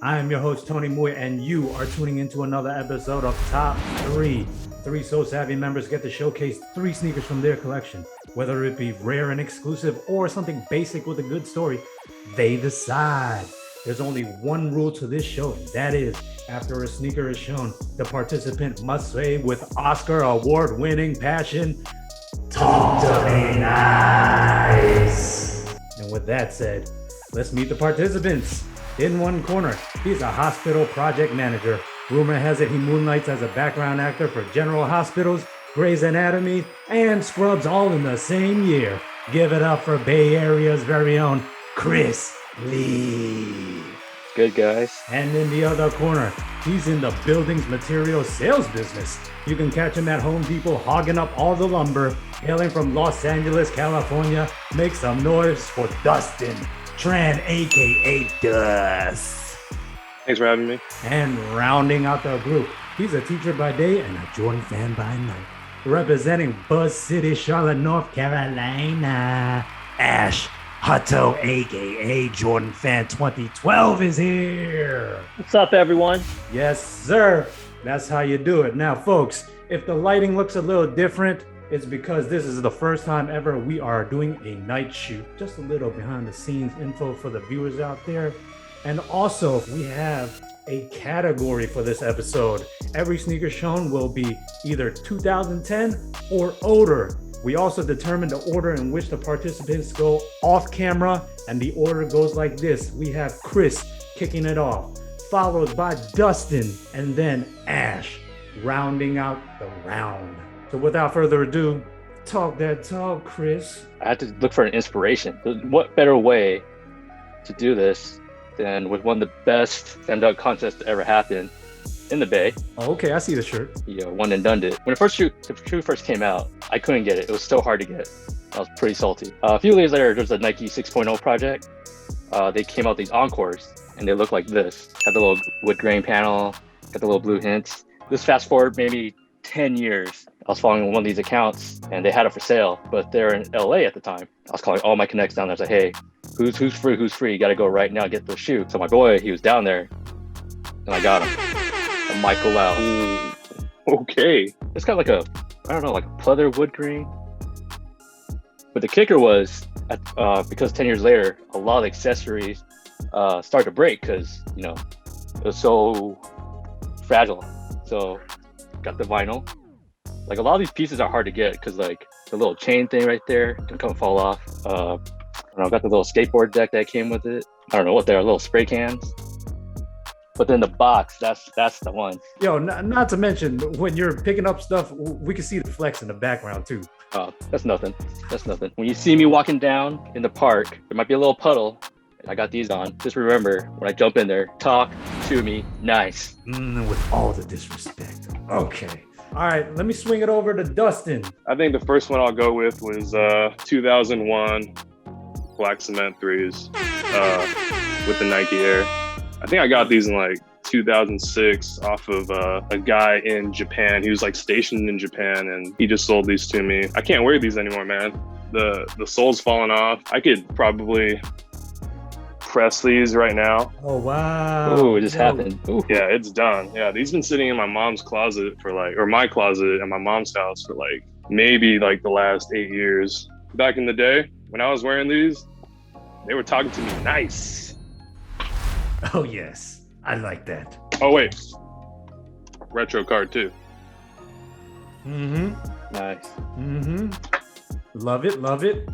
I am your host, Tony Mui, and you are tuning into another episode of Top 3. Three SoleSavy members get to showcase 3 sneakers from their collection. Whether it be rare and exclusive or something basic with a good story, they decide. There's only one rule to this show, and that is, after a sneaker is shown, the participant must say with Oscar award-winning passion, "Talk to me nice." And with that said, let's meet the participants. In one corner, he's a hospital project manager. Rumor has it he moonlights as a background actor for General Hospitals, Grey's Anatomy, and Scrubs all in the same year. Give it up for Bay Area's very own Chris Lee. Good, guys. And in the other corner, he's in the buildings material sales business. You can catch him at Home Depot hogging up all the lumber. Hailing from Los Angeles, California, make some noise for Dustin Tran, aka Dust. Thanks for having me. And rounding out the group, he's a teacher by day and a Jordan fan by night. Representing Buzz City, Charlotte, North Carolina, Ash Hutto, aka Jordan Fan 2012 is here. What's up, everyone? Yes, sir. That's how you do it. Now, folks, if the lighting looks a little different, it's because this is the first time ever we are doing a night shoot. Just a little behind the scenes info for the viewers out there. And also, we have a category for this episode. Every sneaker shown will be either 2010 or older. We also determined the order in which the participants go off camera, and the order goes like this. We have Chris kicking it off, followed by Dustin, and then Ash rounding out the round. So without further ado, talk that talk, Chris. I had to look for an inspiration. What better way to do this than with one of the best Hyperdunk contests to ever happen in the Bay? Oh, okay, I see the shirt. One and done it. When the shoe first came out, I couldn't get it. It was so hard to get. I was pretty salty. A few years later, there's a Nike 6.0 project. They came out these Encores, and they look like this. Had the little wood grain panel, got the little blue hints. This fast forward maybe 10 years. I was following one of these accounts and they had it for sale, but they're in LA at the time. I was calling all my connects down there. I was like, hey, who's free? You got to go right now, get the shoe. So my boy, he was down there and I got him. A Michael Lau. Okay. It's got like a pleather wood grain. But the kicker was, because 10 years later, a lot of the accessories started to break because, it was so fragile. So got the vinyl. Like a lot of these pieces are hard to get because like the little chain thing right there can come fall off. I got the little skateboard deck that came with it. I don't know what they are, little spray cans. But then the box, that's the one. Yo, not to mention when you're picking up stuff, we can see the flex in the background too. That's nothing. When you see me walking down in the park, there might be a little puddle. I got these on. Just remember, when I jump in there, talk to me nice. With all the disrespect. Okay. All right, let me swing it over to Dustin. I think the first one I'll go with was 2001 Black Cement 3s with the Nike Air. I think I got these in like 2006 off of a guy in Japan. He was like stationed in Japan and he just sold these to me. I can't wear these anymore, man. The sole's falling off. I could probably press these right now. Oh, wow. Oh, it just happened. Ooh. Yeah, it's done. Yeah, these been sitting in my mom's closet or my closet at my mom's house for like maybe like the last 8 years. Back in the day when I was wearing these, they were talking to me nice. Oh, yes. I like that. Oh, wait. Retro card too. Mm-hmm. Nice. Mm-hmm. Love it.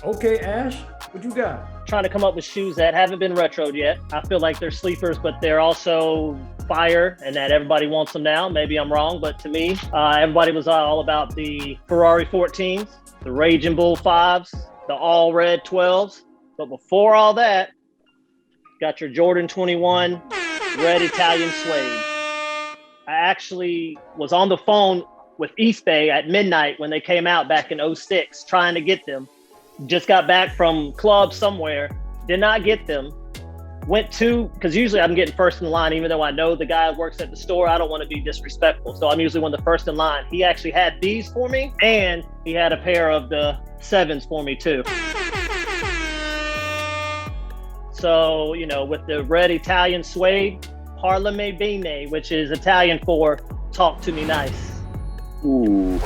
Okay, Ash, what you got? Trying to come up with shoes that haven't been retroed yet. I feel like they're sleepers, but they're also fire and that everybody wants them now. Maybe I'm wrong, but to me, everybody was all about the Ferrari 14s, the Raging Bull 5s, the all red 12s. But before all that, got your Jordan 21 red Italian suede. I actually was on the phone with East Bay at midnight when they came out back in 06, trying to get them. Just got back from club somewhere, did not get them. Went to, because usually I'm getting first in line, even though I know the guy works at the store, I don't want to be disrespectful. So I'm usually one of the first in line. He actually had these for me, and he had a pair of the 7s for me too. So, you know, with the red Italian suede, parla me bene, which is Italian for talk to me nice. Ooh.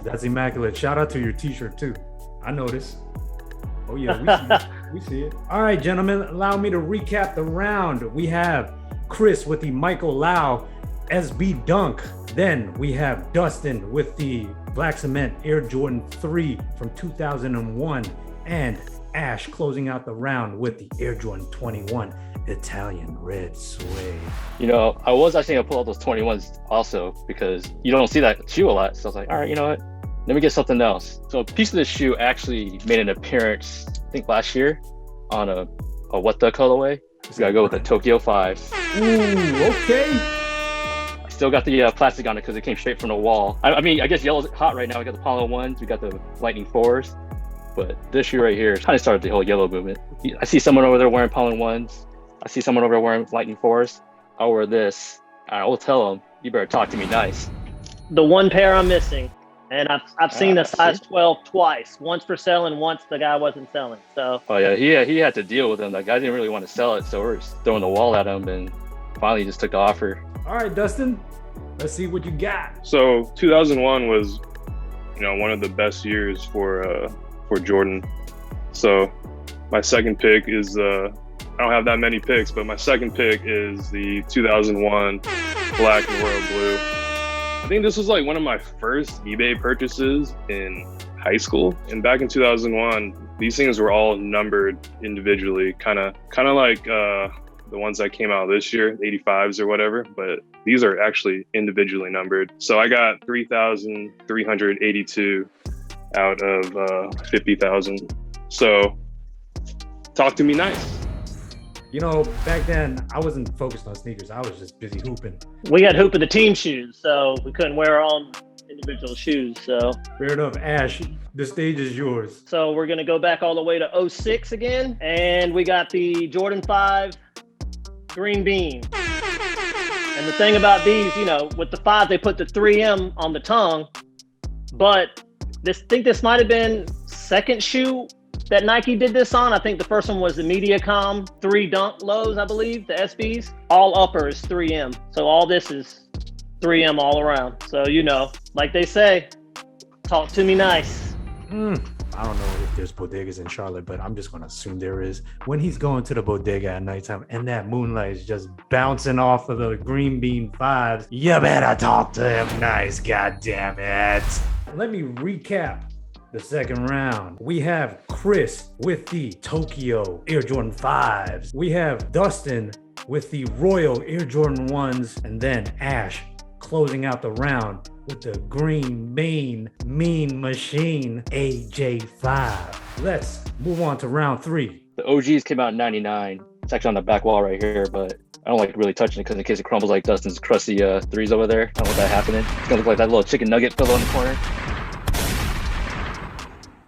That's immaculate. Shout out to your t-shirt too. I noticed. Oh yeah, we see it. All right, gentlemen, allow me to recap the round. We have Chris with the Michael Lau SB Dunk. Then we have Dustin with the Black Cement Air Jordan 3 from 2001. And Ash closing out the round with the Air Jordan 21 Italian Red Suede. You know, I was actually gonna pull out those 21s also because you don't see that shoe a lot. So I was like, all right, you know what? Let me get something else. So a piece of this shoe actually made an appearance, I think last year, on a what the colorway. So gotta go with the Tokyo 5. Ooh, okay. I still got the plastic on it because it came straight from the wall. I mean, I guess yellow's hot right now. We got the Apollo 1s, we got the Lightning 4s. But this shoe right here kind of started the whole yellow movement. I see someone over there wearing Pollen 1s. I see someone over there wearing Lightning 4s. I'll wear this. I will tell them, you better talk to me nice. The one pair I'm missing. And I've seen a size 12 twice. Once for selling, once the guy wasn't selling. So. Oh yeah, he had to deal with him. That guy didn't really want to sell it, so we're just throwing the wall at him, and finally he just took the offer. All right, Dustin, let's see what you got. So 2001 was, you know, one of the best years for Jordan. So my second pick is I don't have that many picks, but my second pick is the 2001 Black and Royal Blue. I think this was like one of my first eBay purchases in high school. And back in 2001, these things were all numbered individually, kind of like the ones that came out this year, 85s or whatever, but these are actually individually numbered. So I got 3,382 out of 50,000. So talk to me nice. You know, back then I wasn't focused on sneakers. I was just busy hooping. We had hooping the team shoes, so we couldn't wear our own individual shoes. So fair enough. Ash, the stage is yours. So we're gonna go back all the way to 06 again, and we got the Jordan 5 Green Bean. And the thing about these, you know, with the 5, they put the 3M on the tongue, but this might have been second shoe that Nike did this on. I think the first one was the Mediacom 3 Dunk lows, I believe, the SBs. All uppers 3M. So all this is 3M all around. So, you know, like they say, talk to me nice. I don't know if there's bodegas in Charlotte, but I'm just going to assume there is. When he's going to the bodega at nighttime and that moonlight is just bouncing off of the Green Bean 5s, you better talk to him nice, goddammit. Let me recap the second round. We have Chris with the Tokyo Air Jordan 5s. We have Dustin with the Royal Air Jordan 1s. And then Ash closing out the round with the Green Bean Mean Machine AJ5. Let's move on to round 3. The OGs came out in 99. It's actually on the back wall right here, but I don't like really touching it because in case it crumbles like Dustin's crusty 3s over there. I don't want that happening. It's gonna look like that little chicken nugget pillow in the corner.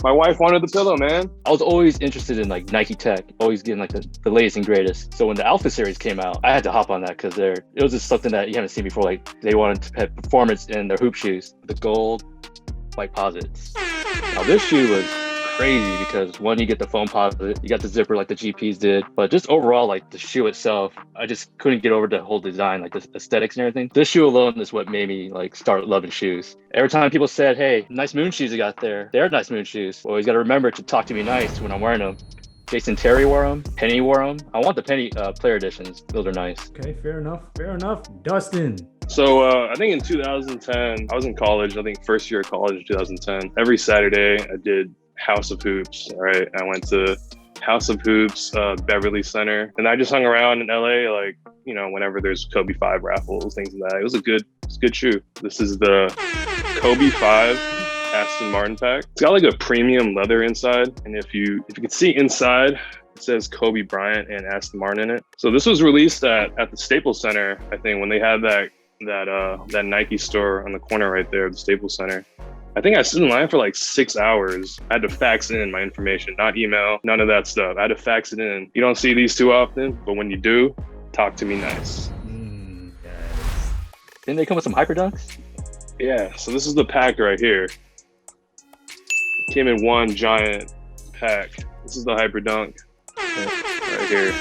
My wife wanted the pillow, man. I was always interested in like Nike tech, always getting like the latest and greatest. So when the Alpha series came out, I had to hop on that because it was just something that you haven't seen before. Like they wanted to have performance in their hoop shoes, the gold white posits. Now this shoe was crazy because one, you get the foam posit, you got the zipper like the GPs did, but just overall like the shoe itself, I just couldn't get over the whole design, like the aesthetics and everything. This shoe alone is what made me like start loving shoes. Every time people said, hey, nice moon shoes you got there, they're nice moon shoes. Well, you got to remember to talk to me nice when I'm wearing them. Jason Terry wore them, Penny wore them. I want the Penny player editions. Those are nice. Okay, fair enough. Dustin. So I think in 2010, I was in college. I think first year of college in 2010. Every Saturday I did House of Hoops. All right, I went to House of Hoops, Beverly Center, and I just hung around in LA, like, you know, whenever there's Kobe 5 raffles, things like that. It was a good shoe. This is the Kobe 5 Aston Martin pack. It's got like a premium leather inside, and if you can see inside, it says Kobe Bryant and Aston Martin in it. So this was released at the Staples Center, I think, when they had that Nike store on the corner right there, the Staples Center. I think I stood in line for like 6 hours. I had to fax in my information, not email, none of that stuff. I had to fax it in. You don't see these too often, but when you do, talk to me nice. Yes. Didn't they come with some Hyperdunks? Yeah, so this is the pack right here. It came in one giant pack. This is the Hyperdunk. right here.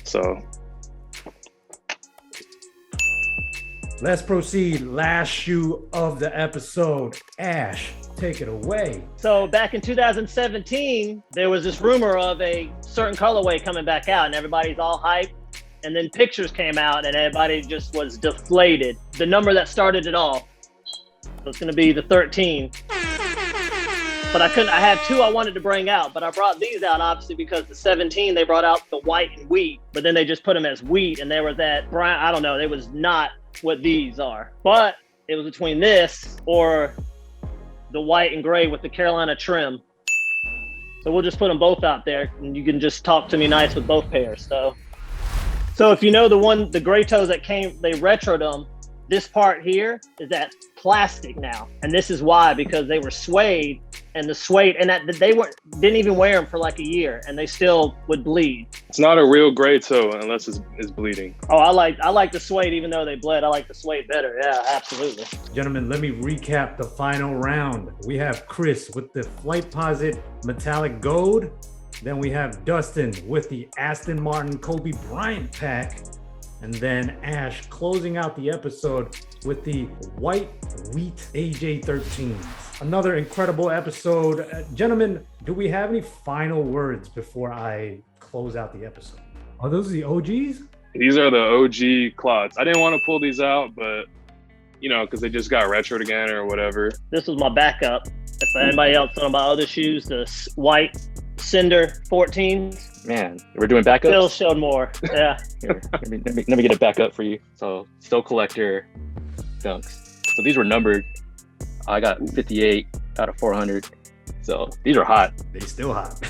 So Let's proceed. Last shoe of the episode. Ash, take it away. So back in 2017, there was this rumor of a certain colorway coming back out, and everybody's all hyped. And then pictures came out, and everybody just was deflated. The number that started it all, so it's going to be the 13. But I had two I wanted to bring out, but I brought these out obviously because the 17, they brought out the white and wheat, but then they just put them as wheat, and they were that brown. I don't know. They was not what these are, but it was between this or the white and gray with the Carolina trim. So we'll just put them both out there, and you can just talk to me nice with both pairs. So if you know the gray toes that they retroed them, this part here is that plastic now, and this is why, because they were suede, and the suede, and that they didn't even wear them for like a year, and they still would bleed. it's not a real gray toe unless it's bleeding. Oh, I like the suede, even though they bled. I like the suede better. Yeah, absolutely. Gentlemen, let me recap the final round. We have Chris with the Flightposite Metallic Gold. Then we have Dustin with the Aston Martin Kobe Bryant pack. And then Ash closing out the episode with the white wheat AJ13s. Another incredible episode. Gentlemen, do we have any final words before I close out the episode? Are those the OGs? These are the OG clots. I didn't want to pull these out, but because they just got retroed again or whatever. This was my backup. If anybody else knows about other shoes, the white Cinder 14s. Man, we're doing backups. Still showed more. Yeah. Here, let me get it back up for you. So, Still Collector Dunks. So these were numbered. I got 58 out of 400. So these are hot. They still hot.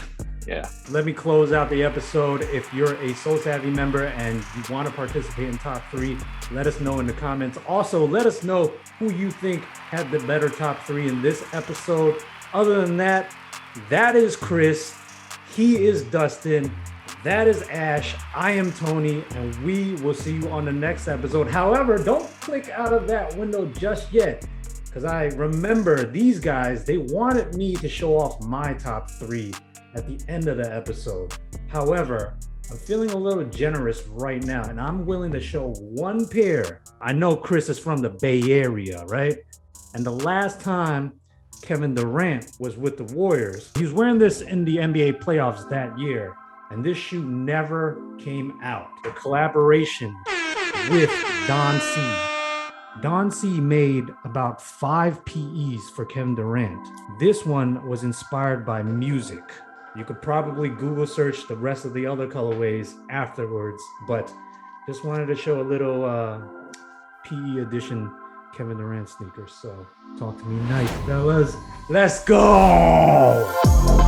Yeah. Let me close out the episode. If you're a SoleSavy member and you want to participate in top 3, let us know in the comments. Also, let us know who you think had the better top 3 in this episode. Other than that, that is Chris. He is Dustin. That is Ash. I am Tony, and we will see you on the next episode. However, don't click out of that window just yet, because I remember these guys, they wanted me to show off my top 3 at the end of the episode. However, I'm feeling a little generous right now, and I'm willing to show one pair. I know Chris is from the Bay Area, right? And the last time Kevin Durant was with the Warriors, he was wearing this in the NBA playoffs that year, and this shoe never came out. The collaboration with Don C. Don C made about 5 PEs for Kevin Durant. This one was inspired by music. You could probably Google search the rest of the other colorways afterwards, but just wanted to show a little PE edition Kevin Durant sneakers. So talk to me nice, fellas. Let's go!